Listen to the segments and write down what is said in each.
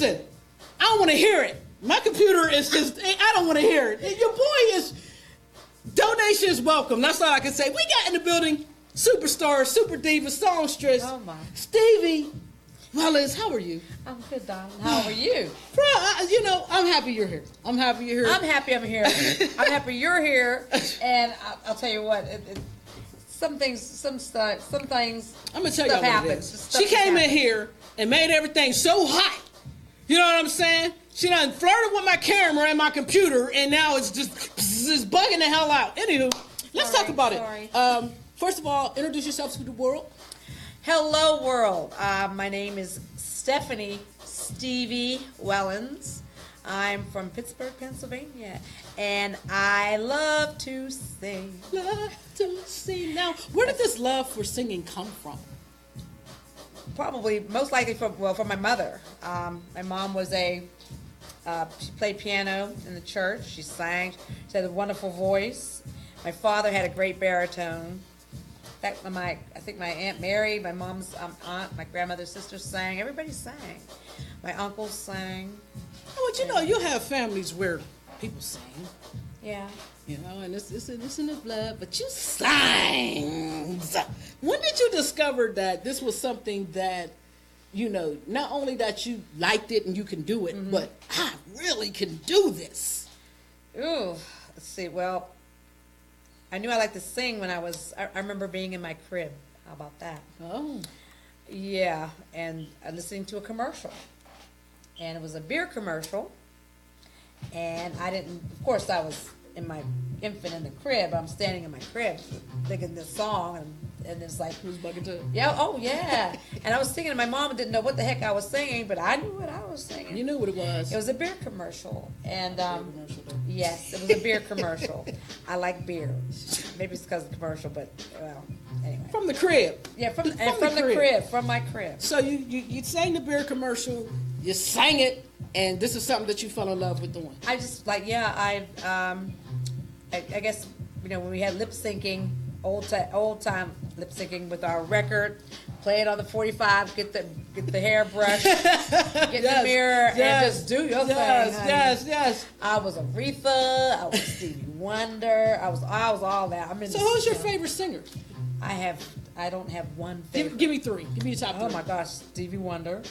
listen, I don't want to hear it. My computer is just, I don't want to hear it. Your boy is, donations welcome. That's all I can say. We got in the building, superstar, super diva, songstress, Stevee Wellons. How are you? I'm good, darling. How are you? Bro, I'm happy you're here. I'm happy you're here. I'm happy I'm here. I'm happy you're here. And I'll tell you what, some things I'm gonna tell you what it is. She came in here and made everything so hot. You know what I'm saying? She done flirted with my camera and my computer, and now it's just bugging the hell out. Anywho, let's talk about it. First of all, introduce yourself to the world. Hello, world. My name is Stephanie Stevee Wellons. I'm from Pittsburgh, Pennsylvania, and I love to sing. Love to sing. Now, where did this love for singing come from? Probably, most likely from my mother. My mom was she played piano in the church. She sang. She had a wonderful voice. My father had a great baritone. I think my Aunt Mary, my mom's aunt, my grandmother's sister sang. Everybody sang. My uncles sang. Well, you have families where people sing. Yeah. And it's in the blood, but you sang. When did you discover that this was something that, not only that you liked it and you can do it, but I really can do this? Ooh, let's see. Well, I knew I liked to sing when I remember being in my crib. How about that? Oh. Yeah, and listening to a commercial. And it was a beer commercial. And of course I was in my infant in the crib. I'm standing in my crib thinking this song, and it's like, who's bugging too? Yeah, oh yeah. And I was singing, and my mom didn't know what the heck I was singing, but I knew what I was singing. You knew what it was. It was a beer commercial, and yes, it was a beer commercial. I like beer. Maybe it's because of the commercial, but anyway. From the crib. Yeah, from the crib, from my crib. So you sang the beer commercial, you sang it, and this is something that you fell in love with doing. I just I guess when we had lip syncing, old time lip syncing with our record, play it on the 45, get the hairbrush, get the mirror, and just do your thing. Yes. I was Aretha, I was Stevie Wonder, I was all that. So who's your favorite singer? I don't have one favorite. Give me three. Give me your top three. Oh my gosh, Stevie Wonder.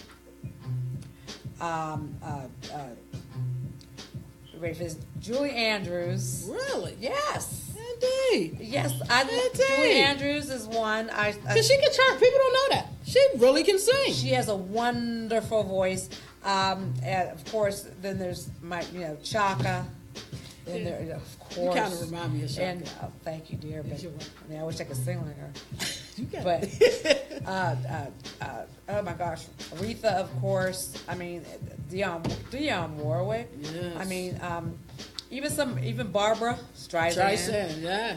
Julie Andrews. Really? Yes. Indeed. Yes, Julie Andrews is one. Because she can chart. People don't know that. She really can sing. She has a wonderful voice. And of course, then there's my, Chaka. And there, of course. You kind of remind me of Chaka. And thank you, dear. But I wish I could sing like her. You got but oh my gosh, Aretha, of course. I mean, Dionne Warwick. Yes. I mean, even Barbara Streisand. Yeah.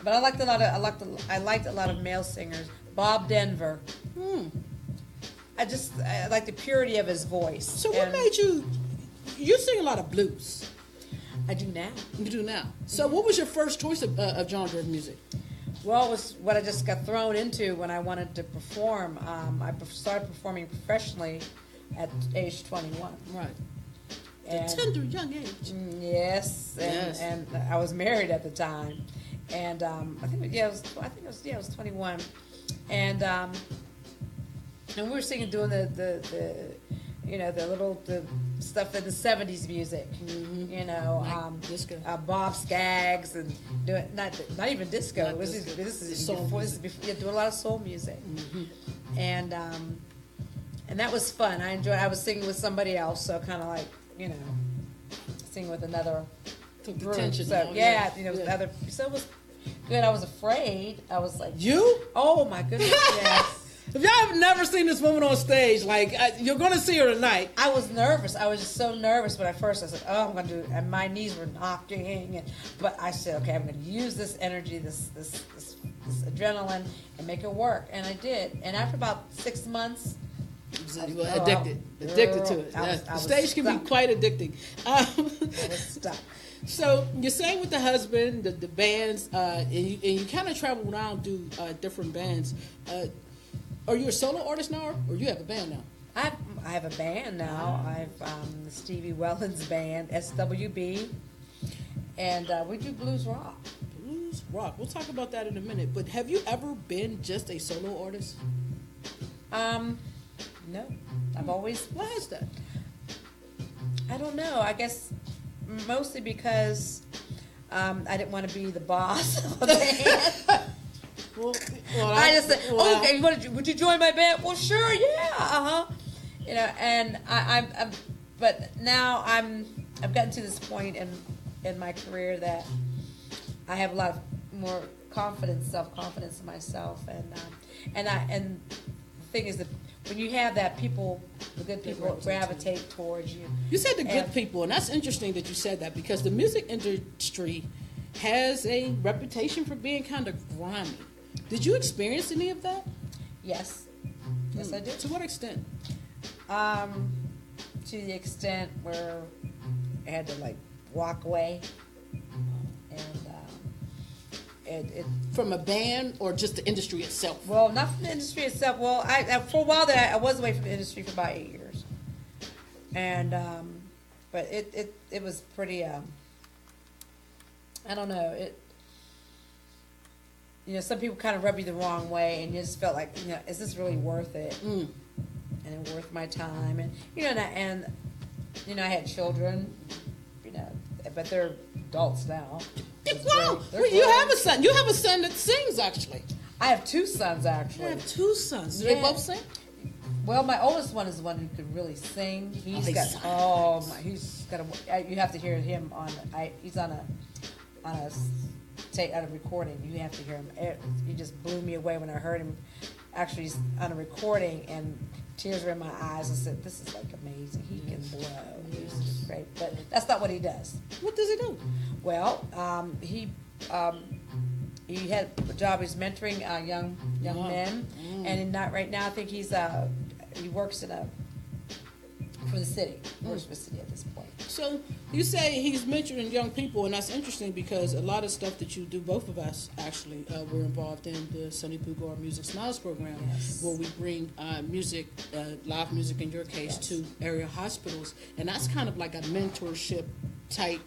But I liked a lot of male singers. Bob Denver. I like the purity of his voice. So what made you sing a lot of blues? I do now. You do now. So what was your first choice of genre of music? Well, it was what I just got thrown into when I wanted to perform. I started performing professionally at age 21. Right. And, a tender young age. Yes. And I was married at the time. And I think it was 21. And we were singing, doing the stuff in the 70s music, disco. Bob Skaggs, and doing not even disco. This is before, doing a lot of soul music, and that was fun. I was singing with somebody else, so kind of like singing with another group. Tension So other. So it was good. I was afraid. I was like, you? Oh my goodness, yes. If y'all have never seen this woman on stage, you're going to see her tonight. I was nervous. I was just so nervous. But at first I said, I'm going to do it. And my knees were knocking. But I said, okay, I'm going to use this energy, this adrenaline, and make it work. And I did. And after about 6 months, you were addicted to it. The stage can be quite addicting. I was stuck. So you sang with the husband, the bands, and you kind of travel around, do different bands. Are you a solo artist now, or you have a band now? I have a band now. I've the Stevee Wellons band, SWB, and we do blues rock. Blues rock. We'll talk about that in a minute. But have you ever been just a solo artist? No. I've always. Why is that? I don't know. I guess mostly because I didn't want to be the boss of a band. Well, I just said, okay, would you join my band? Well, sure, yeah, You know, and I'm but now I've gotten to this point in my career that I have a lot more confidence, self-confidence in myself, and the thing is that when you have that, the good people gravitate towards you. You said the good people, and that's interesting that you said that, because the music industry has a reputation for being kind of grimy. Did you experience any of that? Yes. Yes, I did. To what extent? To the extent where I had to like walk away, and it from a band or just the industry itself? Well, not from the industry itself. Well, I for a while there I was away from the industry for about 8 years, and but it was pretty. I don't know it. You know, some people kind of rub you the wrong way, and you just felt like, you know, is this really worth it? And it worth my time? And I had children, you know, but they're adults now. Well, you have a son. You have a son that sings, actually. I have 2 sons, actually. I have 2 sons. Do Yeah. they both sing? Well, my oldest one is the one who can really sing. You have to hear him he's on a recording. You have to hear him. He just blew me away when I heard him. Actually, he's on a recording, and tears were in my eyes. I said, "This is like amazing. He can blow. He's just great." But that's not what he does. What does he do? Well, he had a job. He's mentoring young men, and not right now. I think he works for the city. Works for the city at this point. So you say he's mentoring young people, and that's interesting because a lot of stuff that you do, both of us actually, we're involved in the Sonny Pugar Music Smiles program, where we bring music, live music in your case, to area hospitals, and that's kind of like a mentorship type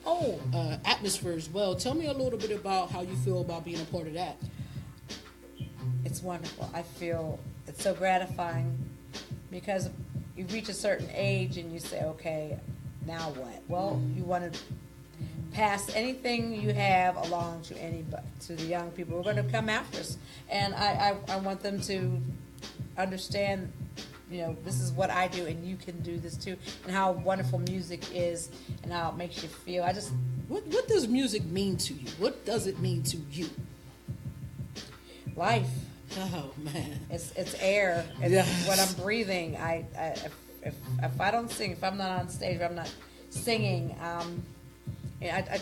atmosphere as well. Tell me a little bit about how you feel about being a part of that. It's wonderful. I feel it's so gratifying because you reach a certain age and you say, okay, now what? Well, you want to pass anything you have along to the young people who are going to come after us. And I want them to understand, you know, this is what I do and you can do this too, and how wonderful music is and how it makes you feel. What does music mean to you? What does it mean to you? Life. Oh man, it's air. It's what I'm breathing. If I don't sing, if I'm not on stage, if I'm not singing, I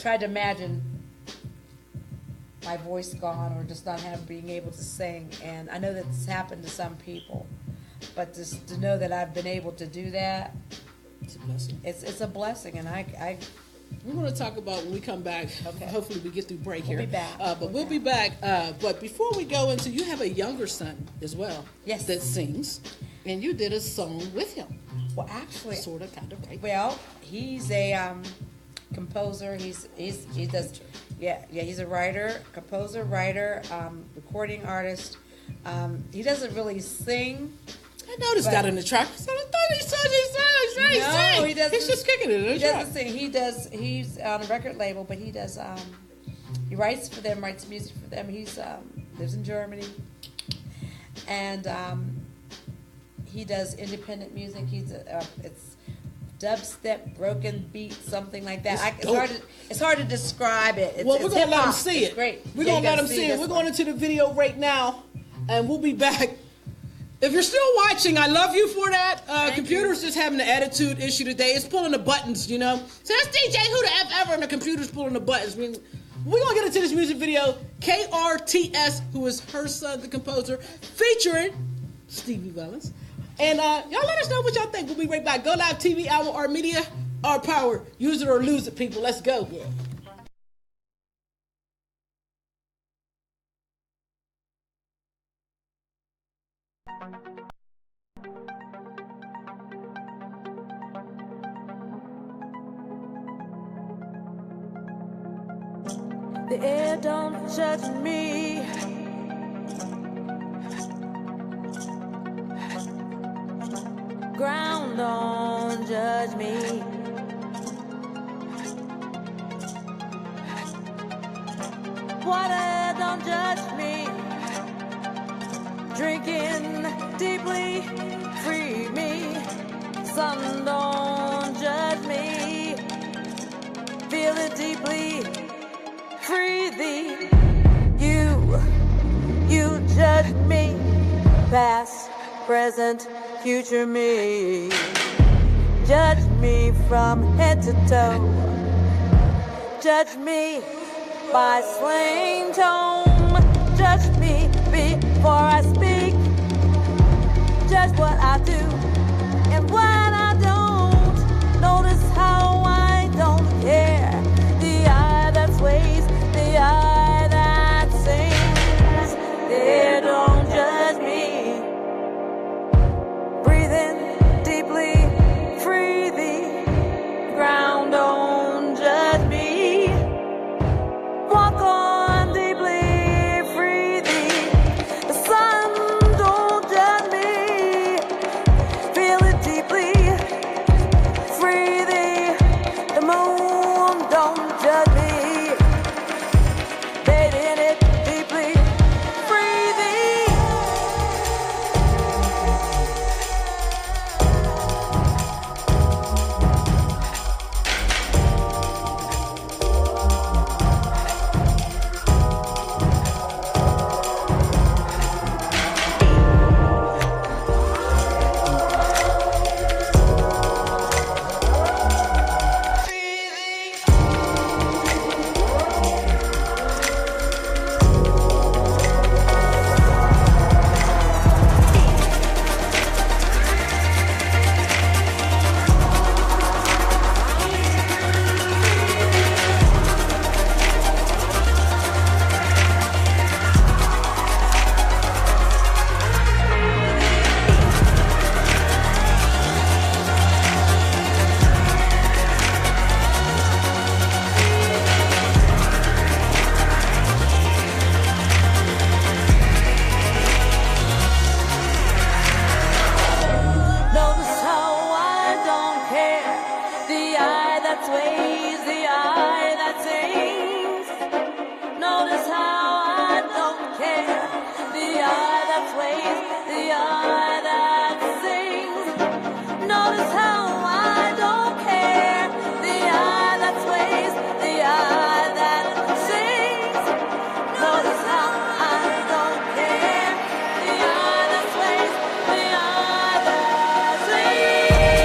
tried to imagine my voice gone or just not being able to sing, and I know that's happened to some people, but just to know that I've been able to do that, it's a blessing. It's a blessing, and I we're going to talk about when we come back. Okay. Hopefully we get through break here. We'll be back. We'll be back. But before we go into, you have a younger son as well. Yes. That sings, and you did a song with him. Well, actually, sort of, kind of, right? Well, he's a composer. He's a writer, composer, recording artist. He doesn't really sing. I noticed that in the track. I thought he sang. No, he doesn't. He's just kicking it in the track. He doesn't sing. He's on a record label, but he does. He writes for them, writes music for them. He's lives in Germany, and he does independent music. It's dubstep, broken beat, something like that. It's hard to describe it. We're going to let him see it. Great. We're going to let him see it. We're going into the video right now, and we'll be back. If you're still watching, I love you for that. Computer's just having an attitude issue today. It's pulling the buttons, you know. So that's DJ Who the F Ever, and the computer's pulling the buttons. We're going to get into this music video. KRTS, who is her son, the composer, featuring Stevee Wellons. And y'all let us know what y'all think. We'll be right back. Go Live TV Hour, our media, our power. Use it or lose it, people. Let's go. Yeah. The air don't judge me. Ground don't judge me. Water don't judge me. Drinking deeply, free me. Sun don't judge me. Feel it deeply, free thee. You judge me. Past, present, future me. Judge me from head to toe. Judge me by slang tone. Judge me before I speak. Judge what I do and what I don't. Notice how I don't care. The eye that sways, the eye that sings. They don't judge me. Breathe in deeply, free the ground don't judge me. Walk on deeply, free thee. The sun don't judge me. Feel it deeply, free thee. The moon don't judge me. Bathe in it deeply, free thee. Notice how I don't care. The eye that sways, the eye that sings. Notice how I don't care. The eye that sways, the eye that sings. Notice how I don't care. The eye that sways, the eye that sings. Notice how I don't care. The eye that sways, the eye that sings.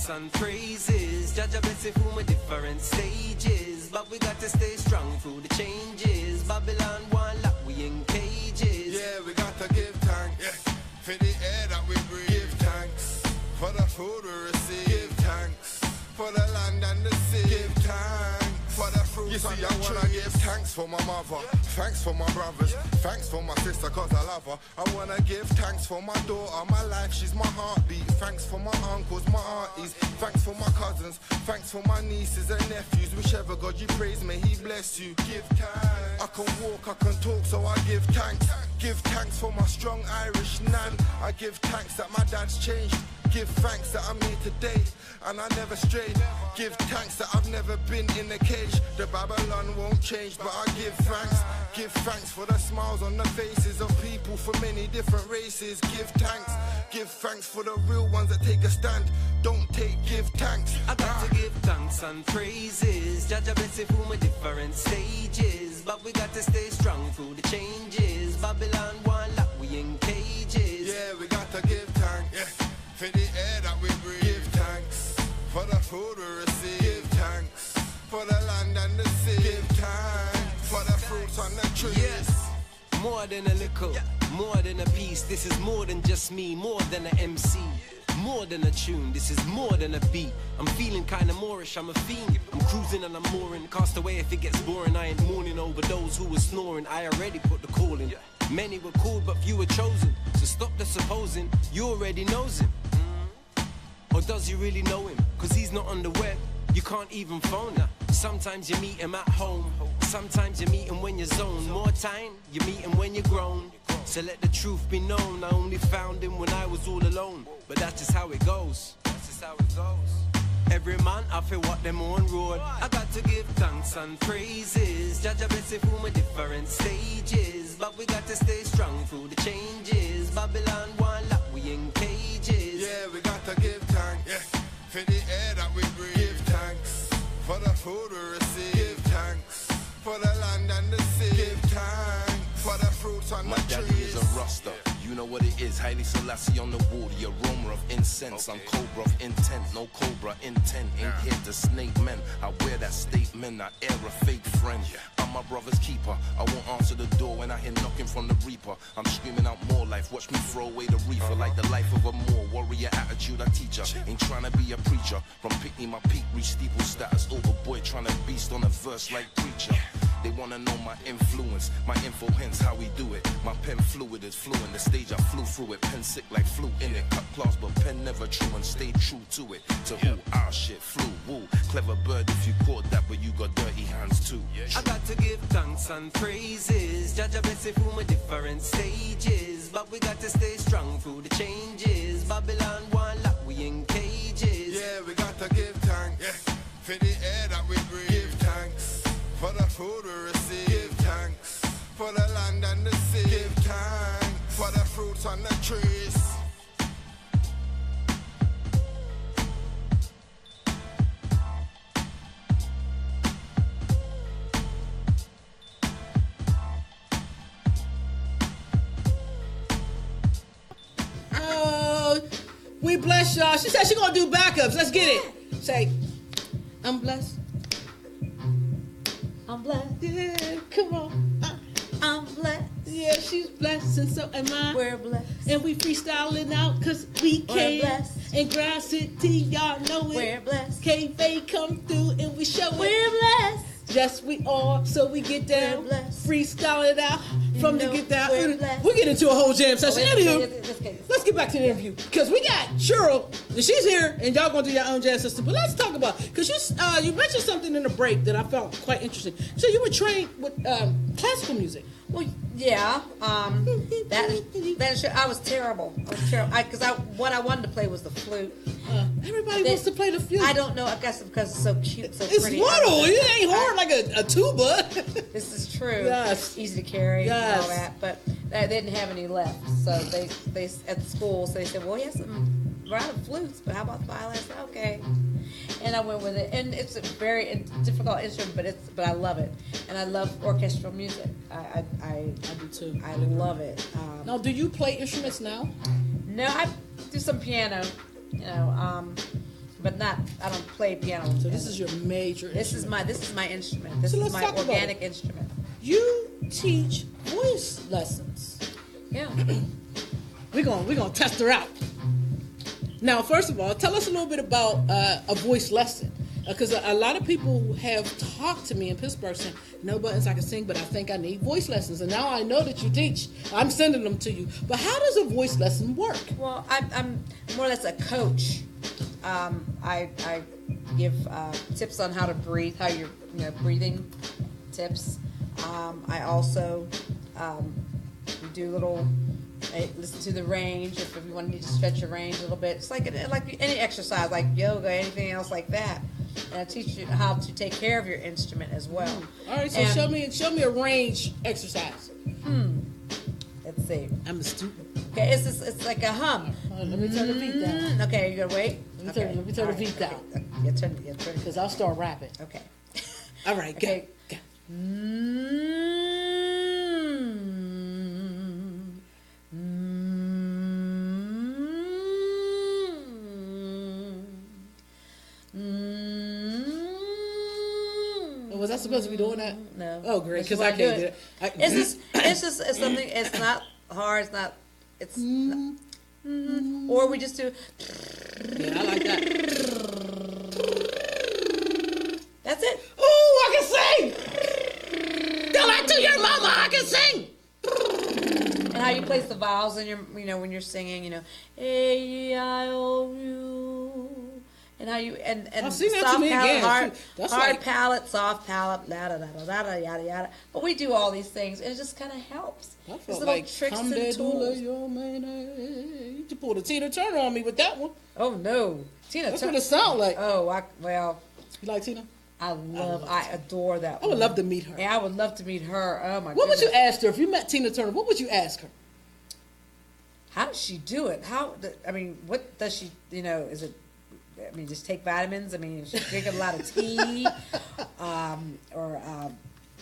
And praises, judge a blessing from my different stages, but we got to stay strong through the changes. Babylon one lock, we in cages. Yeah, we got to give thanks. on the trees. I wanna give thanks for my mother, thanks for my brothers, thanks for my sister cause I love her. I wanna give thanks for my daughter, my life, she's my heartbeat. Thanks for my uncles, my aunties, thanks for my cousins, thanks for my nieces and nephews. Whichever God you praise, may he bless you. Give thanks. I can walk, I can talk, so I give thanks. Give thanks for my strong Irish nan. I give thanks that my dad's changed. Give thanks that I'm here today and I never strayed. Give thanks that I've never been in a cage. The Babylon won't change, but I give thanks. Give thanks for the smiles on the faces of people from many different races. Give thanks. Give thanks for the real ones that take a stand. Don't take, give thanks. I got to give thanks and praises. Judge, I bless it from different stages, but we got to stay strong through the changes. Babylon one lock, we in cages. Yeah, we got to give thanks. Yeah. For the air that we breathe. Give thanks. For the food we receive. Give thanks. For the land and the sea. Give thanks. For the fruits on the trees. Yes. More than a little, more than a piece. This is more than just me, more than an MC. More than a tune, this is more than a beat. I'm feeling kinda Moorish, I'm a fiend. I'm cruising and I'm mooring. Cast away if it gets boring. I ain't mourning over those who were snoring. I already put the call in. Many were called but few were chosen. So stop the supposing, you already knows him. Or does you really know him? Cause he's not on the web, you can't even phone him. Sometimes you meet him at home, sometimes you meet him when you're zoned. More time, you meet him when you're grown. So let the truth be known, I only found him when I was all alone. But that's just how it goes, that's just how it goes. Every man, I feel what them on road. I got to give thanks and praises. Judge, I bless it from a different stages, but we got to stay strong through the changes. Babylon one lock, we in cages. Yeah, we got to give thanks. Yeah. For the air that we breathe. Give thanks. For the food we receive. Give thanks. For the land and the sea. Give thanks. For the fruits on the trees. My daddy is a Rasta. You know what it is, Haile Selassie on the wall, the aroma of incense. I'm cobra of intent, no cobra intent. Ain't here to snake men, I wear that statement, I air a fake friend. I'm my brother's keeper, I won't answer the door when I hear knocking from the reaper. I'm screaming out more life, watch me throw away the reefer. Like the life of a Moor, warrior attitude I teach her. Ain't trying to be a preacher, from Pickney my peak, reach steeple status. Overboy trying to beast on a verse like preacher. They wanna know my influence, my info, hence how we do it. My pen fluid is fluent, the stage I flew through it. Pen sick like flu in it, cut claws but pen never true and stay true to it. To who? Our shit flew, woo. Clever bird if you caught that, but you got dirty hands too. I got to give thanks and praises. Judge, I bless it from a different stages, but we got to stay strong through the changes. Babylon one lock, we in cages. Yeah, we got to give thanks. Yeah. For the air that we breathe. Give thanks. For the food we receive. Give thanks. For the land and the sea. Give thanks. For the fruits on the trees. We bless y'all. She said she gonna do backups. Let's get it. Say, I'm blessed. I'm blessed. Yeah, come on. I'm blessed. Yeah, she's blessed and so am I. We're blessed. And we freestyling out cause we can. Blessed. And Grass City, y'all know it. We're blessed. K-Bay come through and we show it. We're blessed. Yes, we are. So we get down, We're blessed. freestyle it out from the get down. We're blessed. We get into a whole jam session. Anywho, Let's let's get back to the interview because we got Cheryl. And she's here, and y'all gonna do your own jam session. But let's talk about because you mentioned something in the break that I found quite interesting. So you were trained with classical music. Well, yeah. I was terrible. Because what I wanted to play was the flute. Everybody wants to play the flute. I don't know. I guess because it's so cute, so it's pretty. little. It ain't hard like a tuba. This is true. Yes. Easy to carry Yes. and all that. But they didn't have any left. So they at the school, so they said, well, he has some round flutes, but how about the violin? I said, okay. And I went with it. And it's a very difficult instrument, but I love it. And I love orchestral music. I do too. I love it. Now, do you play instruments now? No, I do some piano, but not. I don't play piano. So this is your major. This is my instrument. This is my organic instrument. You teach voice lessons. Yeah. We're gonna test her out. Now, first of all, tell us a little bit about a voice lesson. Because a lot of people have talked to me in Pittsburgh saying, no Buttons, I can sing, but I think I need voice lessons. And now I know that you teach. I'm sending them to you. But how does a voice lesson work? Well, I'm more or less a coach. I give tips on how to breathe, how you're breathing tips. I also do little. I listen to the range if you want to need to stretch your range a little bit. It's like any exercise, like yoga, anything else like that. And I teach you how to take care of your instrument as well. All right, so show me a range exercise. Let's see. I'm a student. Okay, it's like a hum. Let me turn the beat down. Okay, you gotta wait. Let me turn the beat down. Yeah, turn it. Because I'll start rapping. Okay. All right, okay. Go. Was I supposed to be doing that? No. Oh, great, because I can't do it. It's something. It's not hard. It's not. It's. Or we just do. Yeah, I like that. That's it. Ooh, I can sing. Tell that to your mama. I can sing. And how you place the vowels in your, when you're singing, A-E-I-O-U. And how you and soft palate, hard palate, soft palate, la da da da da yada yada. But we do all these things, and it just kind of helps. It's little like tricks and tools. You just pulled a Tina Turner on me with that one. Oh no, Tina. That's what it sounds like. Oh, You like Tina? I adore that. I would love to meet her. Yeah, I would love to meet her. Oh my. What would you ask her if you met Tina Turner? What would you ask her? How does she do it? What does she? Is it? Just take vitamins. Is she drinking a lot of tea?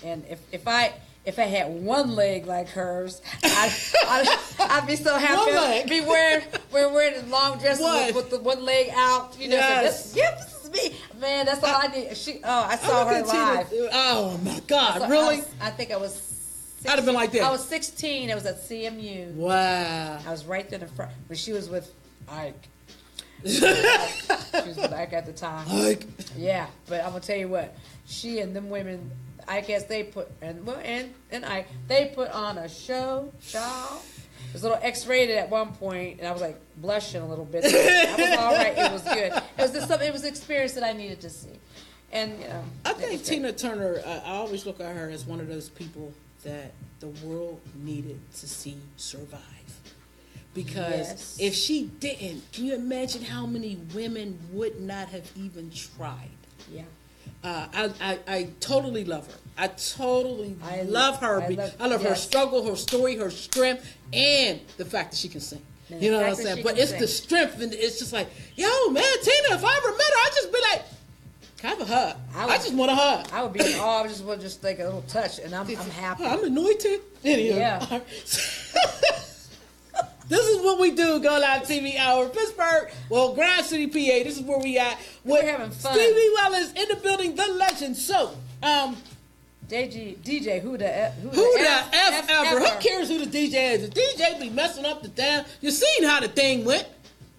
And if I had one leg like hers, I'd be so happy. One leg. Be wearing long dresses with the one leg out. Yes. This is me, man. That's all I need. I saw her live. Oh my God! Really? I think I was. I'd have been like that. I was 16. It was at CMU. Wow. I was right there in the front, but she was with Ike. She was with Ike at the time. Ike. Yeah, but I'm gonna tell you what, she and them women, I guess they put and Ike, they put on a show, child. It was a little X-rated at one point, and I was like blushing a little bit. I was all right. It was good. It was an experience that I needed to see, and I think Tina Turner. I always look at her as one of those people that the world needed to see survive. Because if she didn't, can you imagine how many women would not have even tried? Yeah. I totally love her. I love her. I love her struggle, her story, her strength, and the fact that she can sing. You know what I'm saying? But it's the strength, and it's just like, yo, man, Tina, if I ever met her, I'd just be like, can I have a hug? I just want a hug. I would be in awe. I just want just like a little touch, and I'm happy. I'm anointed. Anyway. Yeah. This is what we do, Go Live TV Hour, Pittsburgh, Grind City, PA. This is where we at. We're having fun. Stevee Wellons in the building, the legend. So, DJ, who the F ever? Who cares who the DJ is? The DJ be messing up the damn. You seen how the thing went.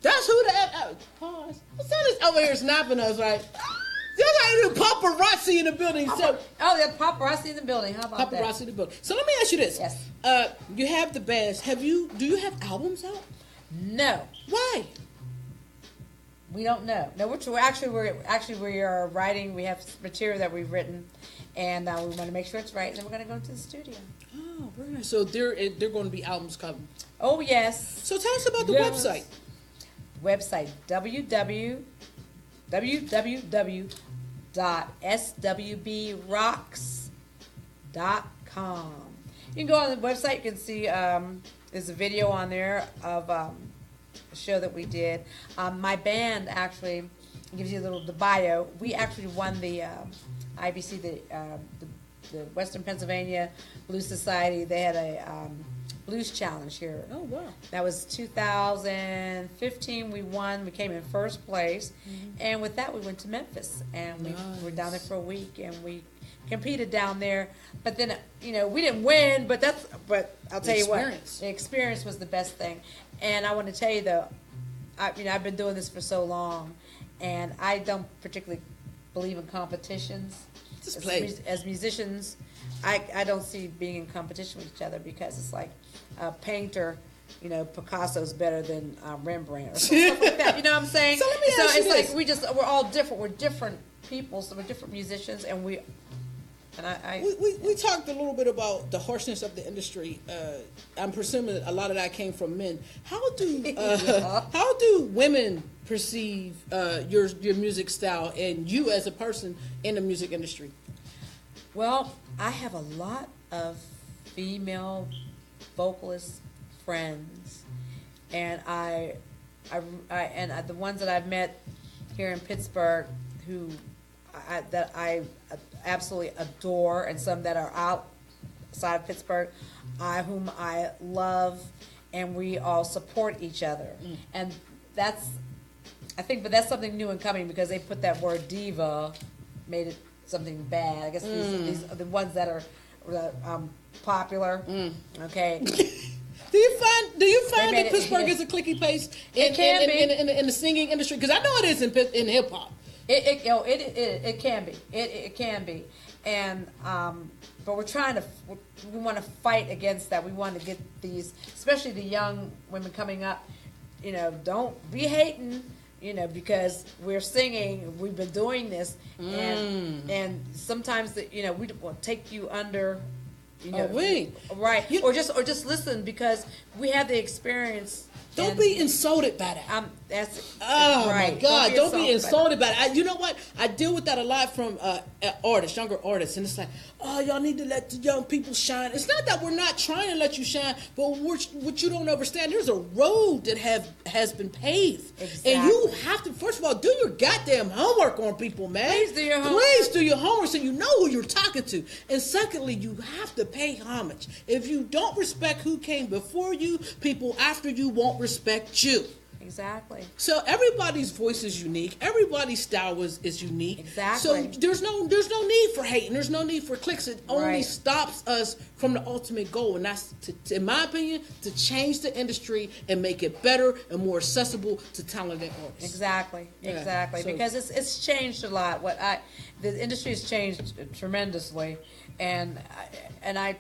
That's who the F ever. Pause. What's that over here snapping us, right? There's like paparazzi in the building. Paparazzi in the building. How about that? Paparazzi in the building. So let me ask you this. Yes. You have the bands. Do you have albums out? No. Why? We don't know. No, we are writing. We have material that we've written, and we want to make sure it's right. And then we're going to go to the studio. Oh, very nice. So they're going to be albums coming. Oh yes. So tell us about the website. Website www.swbrocks.com. You can go on the website. You can see there's a video on there of a show that we did. My band actually gives you the bio. We actually won the IBC, the Western Pennsylvania Blues Society. They had a Blues Challenge here. Oh, wow. That was 2015. We won. We came in first place. Mm-hmm. And with that, we went to Memphis. And we were down there for a week. And we competed down there. But then, we didn't win. But I'll tell you what. The experience was the best thing. And I want to tell you, though, I've been doing this for so long. And I don't particularly believe in competitions. Just play. As musicians, I don't see being in competition with each other because it's like a painter, you know, Picasso's better than Rembrandt or stuff like that. You know what I'm saying? So let me ask you it's this. like we're all different. We're different people, so we're different musicians, and we talked a little bit about the harshness of the industry. I'm presuming a lot of that came from men. How do women perceive your music style and you as a person in the music industry? Well, I have a lot of female vocalist friends, and the ones that I've met here in Pittsburgh who I absolutely adore, and some that are outside of Pittsburgh, whom I love, and we all support each other. And that's something new and coming because they put that word diva, made it something bad. I guess these are the ones that are popular. Okay. Do you find that Pittsburgh is a clicky place in the singing industry? Because I know it is in hip hop. It can be. It can be. And but we want to fight against that. We want to get these, especially the young women coming up, you know, don't be hating, you know, because we're singing, we've been doing this, and sometimes you know, we will take you under, you know, right, or just listen because we have the experience. Don't be insulted by that. Right. My God! Don't be insulted by that. You know what? I deal with that a lot from younger artists, and it's like, oh, y'all need to let the young people shine. It's not that we're not trying to let you shine, but what you don't understand, there's a road that has been paved, exactly. And you have to first of all do your goddamn homework on people, man. Please do your homework. Please do your homework so you know who you're talking to. And secondly, you have to pay homage. If you don't respect who came before you, people after you won't respect you. Exactly. So everybody's voice is unique. Everybody's style is unique. Exactly. So there's no need for hate and there's no need for clicks. It only Right. stops us from the ultimate goal, and that's in my opinion, to change the industry and make it better and more accessible to talented artists. Exactly. Yeah. Exactly. So- because it's changed a lot. The industry has changed tremendously, and I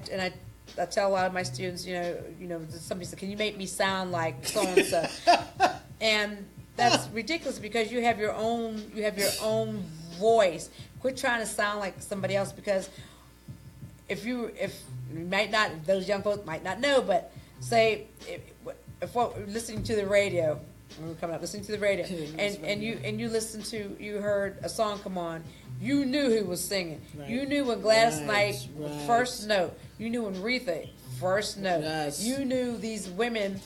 tell a lot of my students, you know, somebody said, "Can you make me sound like so and so?" And that's ridiculous because you have your own voice. Quit trying to sound like somebody else because if you might not, those young folks might not know, but say if what listening to the radio, when we're coming up listening to the radio, and you heard a song come on. You knew who was singing. Right. You knew when Gladys Knight first note. You knew when Aretha first note. Yes. You knew these women.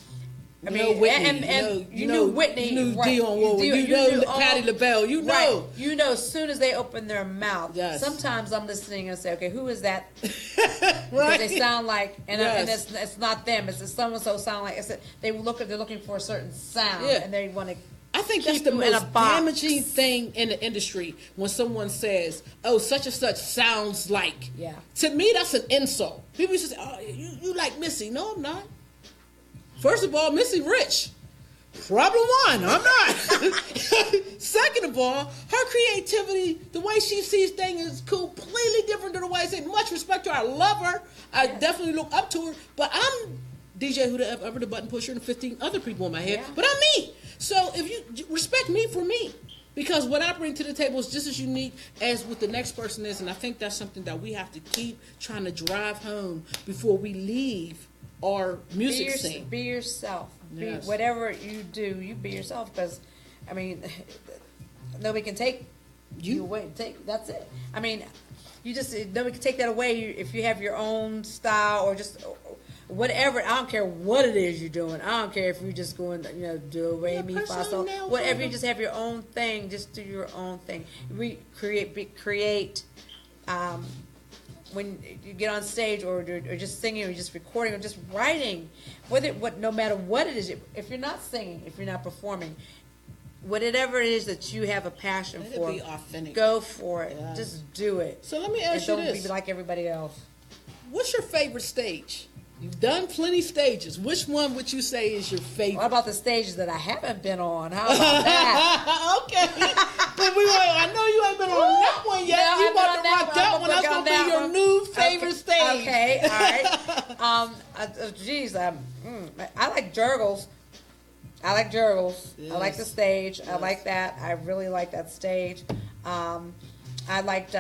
I You mean, know Whitney. and you knew Whitney. You knew right. Dionne Warwick. You know Patti LaBelle. You know. Right. You know as soon as they open their mouth. Yes. Sometimes I'm listening and say, okay, who is that? Right. Because they sound like, and Yes. it's not them. It's someone so sound like. They're looking for a certain sound, Yeah. and they want to. I think that's the most damaging thing in the industry when someone says, "Oh, such and such sounds like." Yeah. To me, that's an insult. People used to say, "Oh, you like Missy?" No, I'm not. First of all, Missy rich. Problem one, I'm not. Second of all, her creativity, the way she sees things is completely different than the way I say. Much respect to her. I love her. I definitely look up to her. But I'm DJ Who the Ever the Button Pusher and 15 other people in my head. Yeah. But I'm me. So if you respect me for me, because what I bring to the table is just as unique as what the next person is, and I think that's something that we have to keep trying to drive home before we leave our music scene. Be yourself. Yes. Whatever you do, you be yourself. Because, I mean, nobody can take you away. That's it. I mean, nobody can take that away if you have your own style or just. Whatever, I don't care what it is you're doing. I don't care if you're just going, you know, do re mi fa sol. Whatever, you just have your own thing. Just do your own thing. Create. When you get on stage, or just singing, or just recording, or just writing, no matter what it is. If you're not singing, if you're not performing, whatever it is that you have a passion Let for, it be authentic. Go for it. Yes. Just do it. So let me ask you don't this: be like everybody else. what's your favorite stage? You've done plenty stages. Which one would you say is your favorite? What about the stages that I haven't been on? How about that? Okay. But I know you ain't been on that one yet. No, You I've about to been on rock that that one. one. That's I'm going to gonna be go your down new favorite stage. Okay, all right. Geez, I like Jurgles. I like Jurgles. Yes. I like the stage. Yes. I like that. I really like that stage. I liked,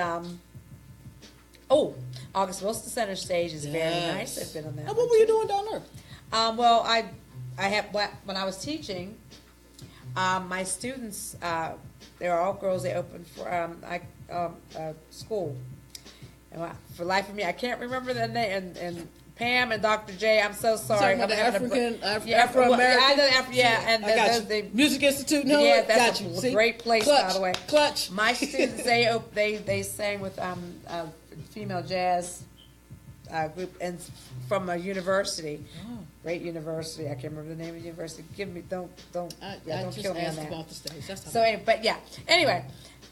August Wilson Center stage is very nice. I've been on that. And what were you doing down there? Well, I have, when I was teaching, my students, they were all girls. They opened for school. And for life of me, I can't remember the name. And Pam and Dr. J, I'm so sorry. Talking about the Afro-American. I got you. Music Institute. No, yeah, that's got a you. great place, Clutch, by the way. Clutch. My students, they sang with female jazz group and from a university. Oh. Great university. I can't remember the name of the university. Don't kill me on that. About the stage. That's So, anyway,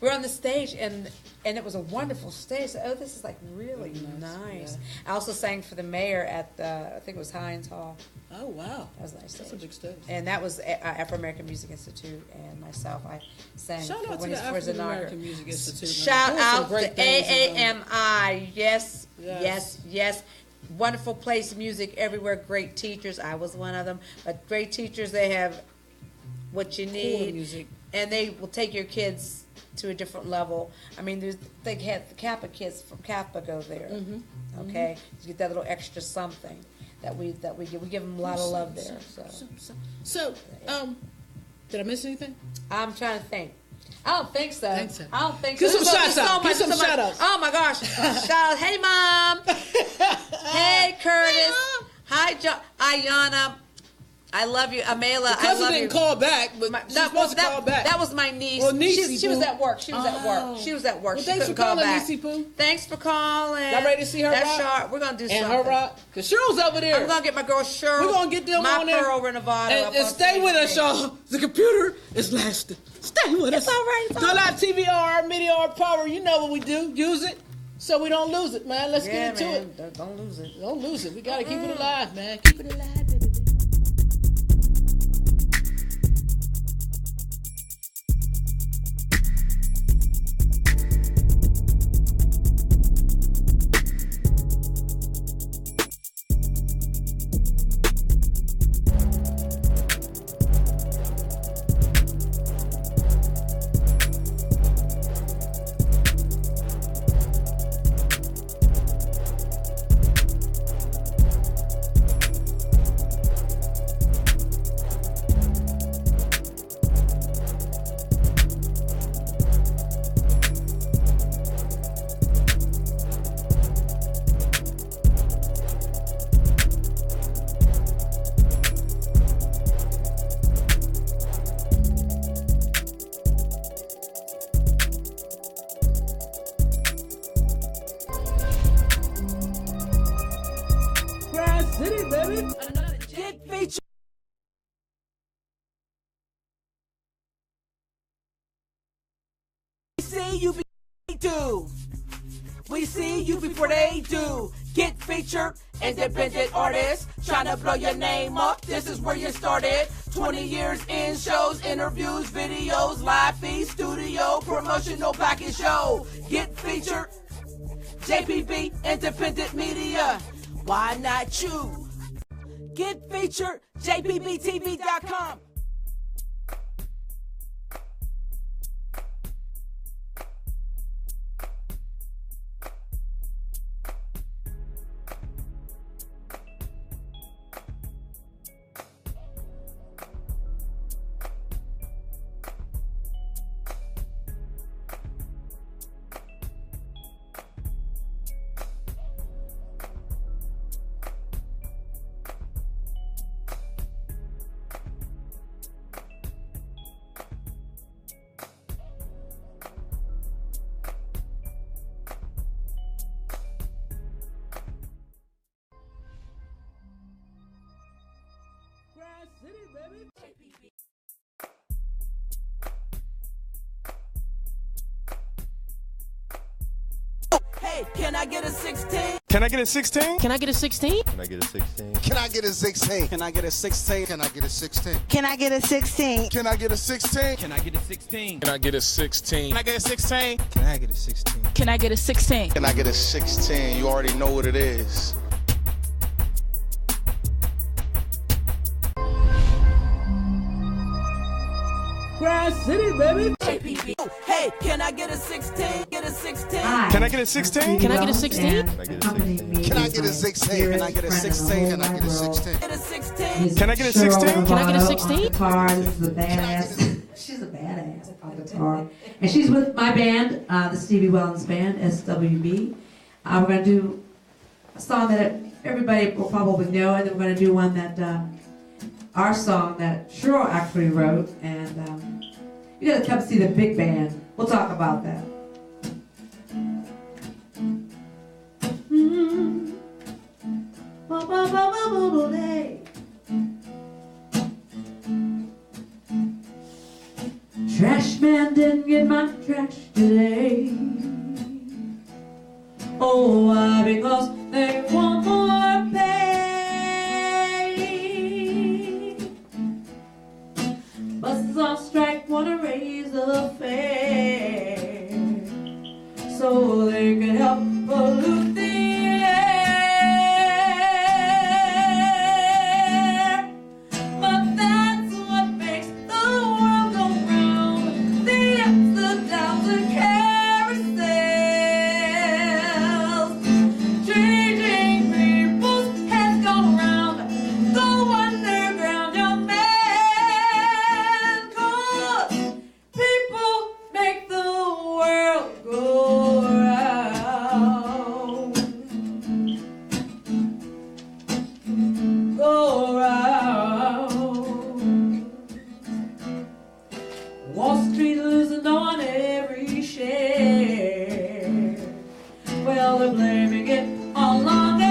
we're on the stage and it was a wonderful stage. So, this is like really nice. Yeah. I also sang for the mayor at I think it was Heinz Hall. Oh wow, that was a nice stage. That's a big stage. And that was Afro American Music Institute and myself. I sang. Shout out to the for his African American Music Institute. Shout out to AAMI. Yes. Wonderful place, music everywhere. Great teachers. I was one of them. But great teachers, they have what you need, cool music, and they will take your kids to a different level. I mean, they have the Kappa kids from Kappa go there. Mm-hmm. Okay, you get that little extra something that we give. We give them a lot of love there. So, did I miss anything? I'm trying to think. I don't think so. I don't think so. Give some shout outs. Give some shout outs. Oh my gosh. Shout out. Hey Mom. Hey Curtis. Hi Ayana. I love you. Amela, I love you. Didn't call back, but she's supposed to call back. That was my niece. Well, she was at work. She was at work. Well, she thanks for couldn't call calling, back. Niecy Poo. Thanks for calling. Y'all ready to see her That's rock? sharp. We're going to do and something. And her rock? Because Cheryl's over there. I'm going to get my girl Cheryl. We're going to get them my on there. Pearl Renovado. And stay with us, y'all. The computer is lasting. Stay with us. It's all right. GoLiveTvHour, Meteor Power. You know what we do. Use it so we don't lose it, man. Let's get into it. Don't lose it. Don't lose it. We got to keep it alive, man. Keep it alive, baby. Get featured. We see you We see you before they do. Get featured, independent artist, trying to blow your name up. This is where you started. 20 years in shows, interviews, videos, live feed, studio, promotional package show. Get featured. JPB, independent media. Why not you? Get featured, jpbtv.com. Hey, can I get a 16? Can I get a 16? Can I get a 16? Can I get a 16? Can I get a 16? Can I get a 16? Can I get a 16? Can I get a 16? Can I get a 16? Can I get a 16? Can I get a 16? Can I get a 16? Can I get a 16? Can I get a 16? Can I get a 16? You already know what it is. Grass City, baby. Hey, can I get a 16? Get a 16? Can I get a 16? Can I get a 16? Can I get a 16? Can I get a 16? Can I get a 16? Can I get a 16? Get a 16? Can I get a 16? Can I get a 16? Guitar, this is a badass. She's a badass on guitar. And she's with my band, the Stevee Wellons Band, SWB. We're going to do a song that everybody will probably know, and then we're going to do one that, our song that Cheryl actually wrote, and you got to come see the big band. We'll talk about that. Trash man didn't get my trash today. Oh, why? Because they want more pay. Buses on strike, wanna raise the fare so they can help pollute the air. But that's what makes the world go round. The ups, the downs, the carousels, changing people's heads go round. Go underground, young man, 'cause people make the world go round. Go round. Wall Street losing on every share. Well, they're blaming it on longer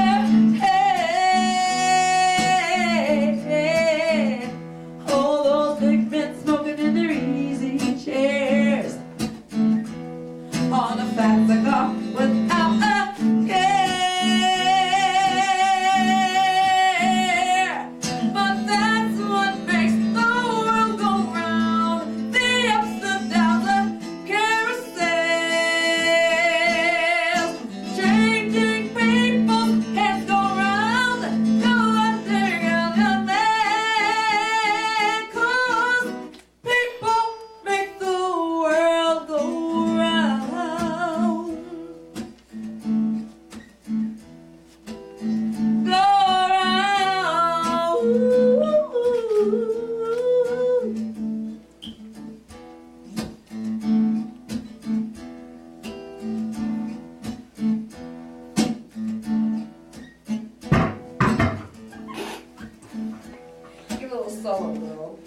hair. All those big men smoking in their easy chairs on a fat cigar without a care. But that's what makes the world go round. The ups, the downs, the carousels, changing people's heads go round. Go underground, young man, 'cause people make the world go round. Go round. Give a little solo, girl.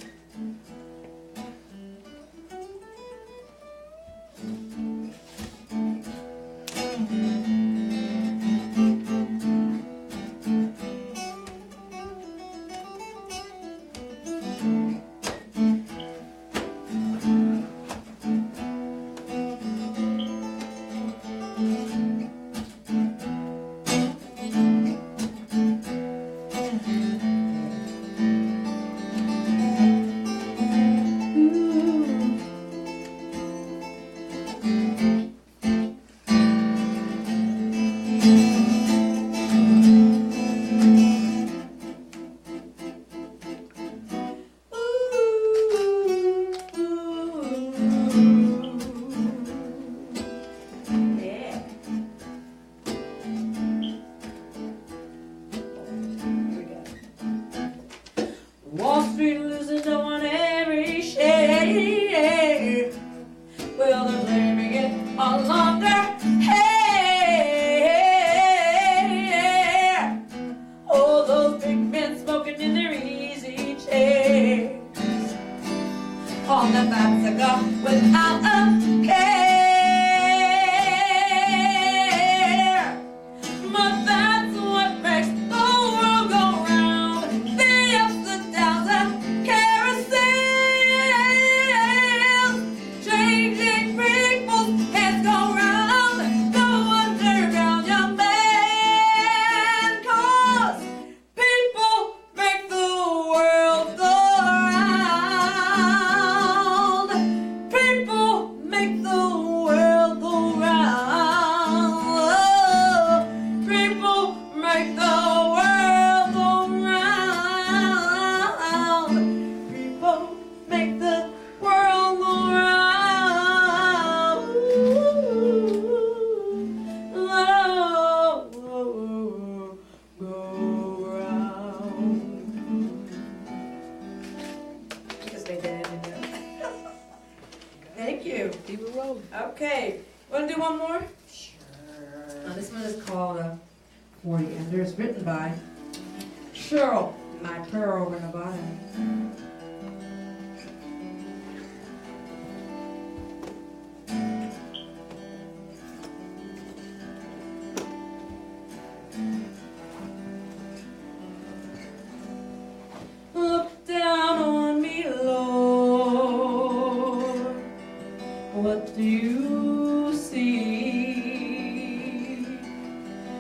Yeah. Wall Street losing on every share. Well, they're blaming it on longer hair. All those big men smoking in their easy chairs on the fat cigar without a care. But that's what makes the world go round. The ups, the downs, the carousels, changing people's heads go round. Go underground, young man. Okay, want to do one more? This one is called 40 Under. It's written by Cheryl, my pearl in the bottom. Look down on me, Lord. What do you see?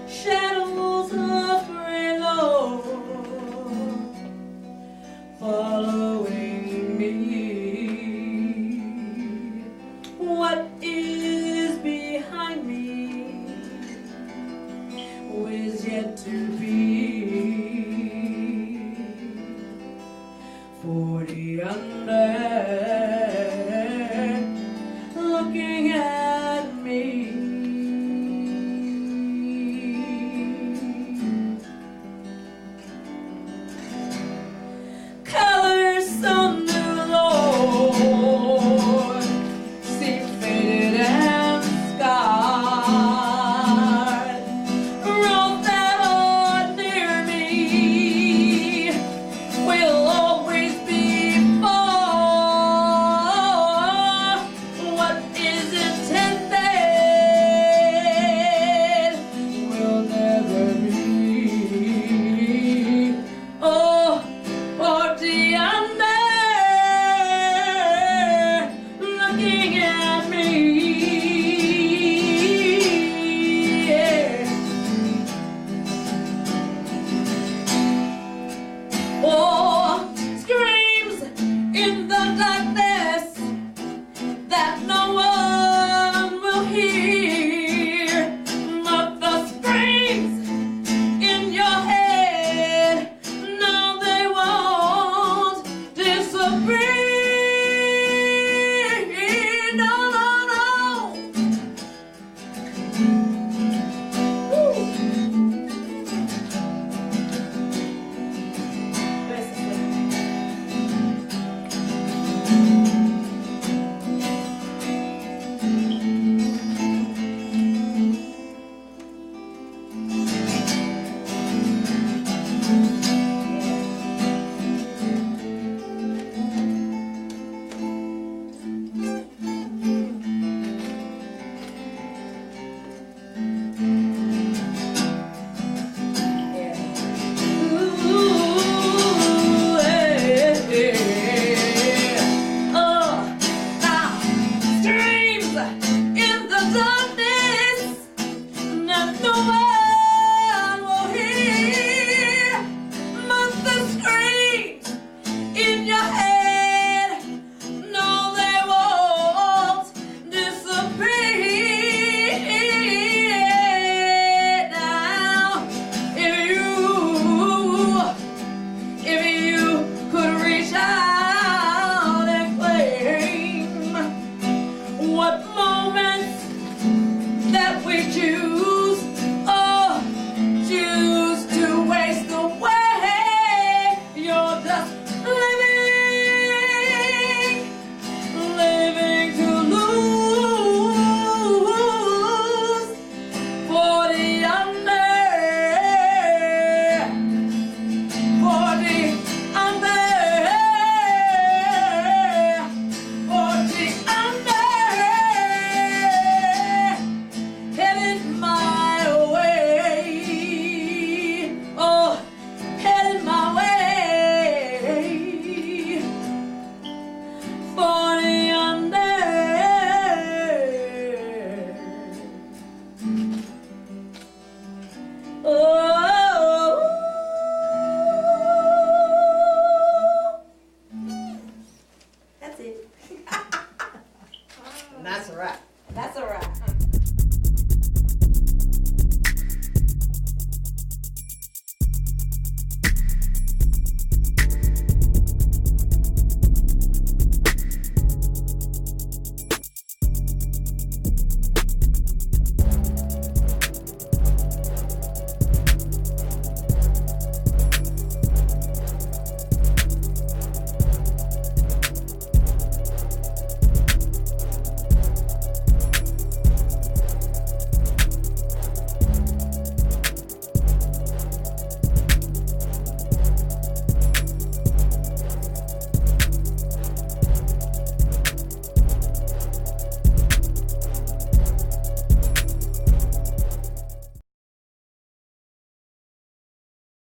Shadows of gray, Lord, fall